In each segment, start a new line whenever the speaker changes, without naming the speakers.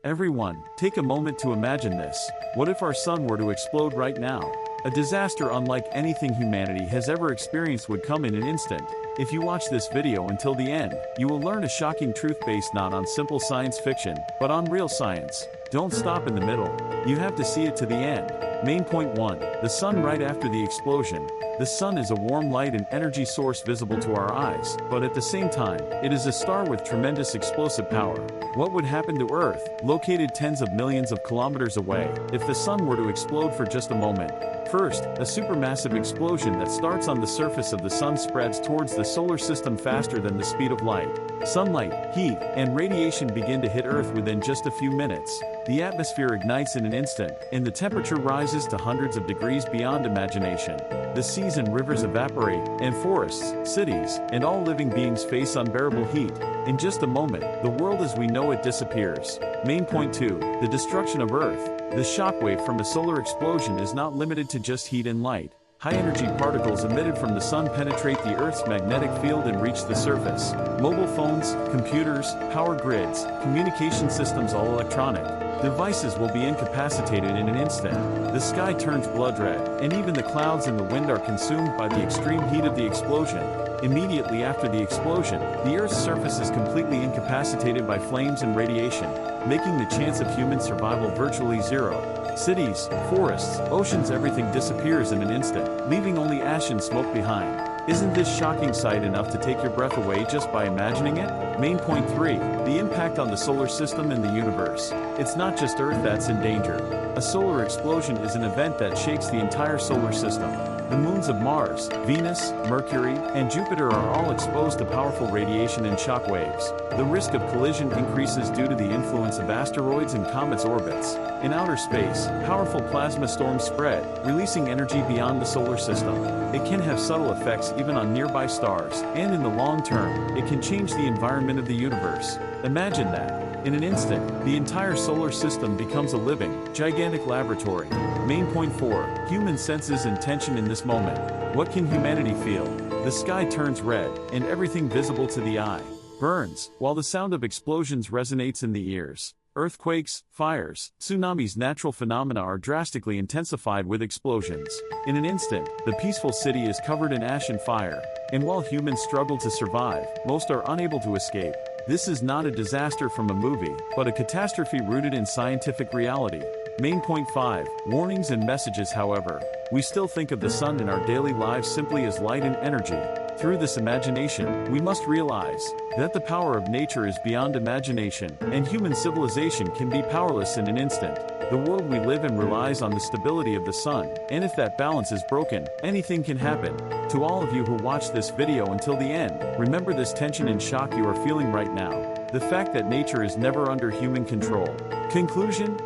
Everyone, take a moment to imagine this. What if our sun were to explode right now? A disaster unlike anything humanity has ever experienced would come in an instant. If you watch this video until the end, you will learn a shocking truth based not on simple science fiction, but on real science. Don't stop in the middle. You have to see it to the end. Main point 1. The sun right after the explosion. The sun is a warm light and energy source visible to our eyes, but at the same time, it is a star with tremendous explosive power. What would happen to Earth, located tens of millions of kilometers away, if the sun were to explode for just a moment? First, a supermassive explosion that starts on the surface of the sun spreads towards the solar system faster than the speed of light. Sunlight, heat, and radiation begin to hit Earth within just a few minutes. The atmosphere ignites in an instant, and the temperature rises to hundreds of degrees beyond imagination. The seas and rivers evaporate, and forests, cities, and all living beings face unbearable heat. In just a moment, the world as we know it disappears. Main point 2. The destruction of Earth. The shockwave from a solar explosion is not limited to just heat and light. High-energy particles emitted from the sun penetrate the Earth's magnetic field and reach the surface. Mobile phones, computers, power grids, communication systems, all electronic devices will be incapacitated in an instant. The sky turns blood red, and even the clouds and the wind are consumed by the extreme heat of the explosion. Immediately after the explosion, the Earth's surface is completely incapacitated by flames and radiation, making the chance of human survival virtually zero. Cities, forests, oceans, everything disappears in an instant, leaving only ash and smoke behind. Isn't this shocking sight enough to take your breath away just by imagining it? Main point 3. The impact on the solar system and the universe. It's not just Earth that's in danger. A solar explosion is an event that shakes the entire solar system. The moons of Mars, Venus, Mercury, and Jupiter are all exposed to powerful radiation and shock waves. The risk of collision increases due to the influence of asteroids and comets' orbits. In outer space, powerful plasma storms spread, releasing energy beyond the solar system. It can have subtle effects even on nearby stars, and in the long term, it can change the environment of the universe. Imagine that. In an instant, the entire solar system becomes a living, gigantic laboratory. Main point 4. Human senses and tension in this moment. What can humanity feel? The sky turns red, and everything visible to the eye burns, while the sound of explosions resonates in the ears. Earthquakes, fires, tsunamis, natural phenomena are drastically intensified with explosions. In an instant, the peaceful city is covered in ash and fire, and while humans struggle to survive, most are unable to escape. This is not a disaster from a movie, but a catastrophe rooted in scientific reality. Main point 5. Warnings and messages. However, we still think of the sun in our daily lives simply as light and energy. Through this imagination, we must realize that the power of nature is beyond imagination, and human civilization can be powerless in an instant. The world we live in relies on the stability of the sun, and if that balance is broken, anything can happen. To all of you who watched this video until the end, remember this tension and shock you are feeling right now. The fact that nature is never under human control. Conclusion?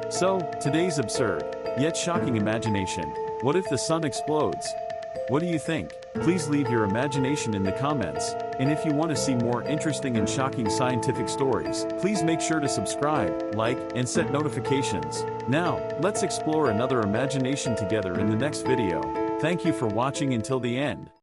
So, today's absurd, yet shocking imagination. What if the sun explodes? What do you think? Please leave your imagination in the comments. And if you want to see more interesting and shocking scientific stories, please make sure to subscribe, like, and set notifications. Now, let's explore another imagination together in the next video. Thank you for watching until the end.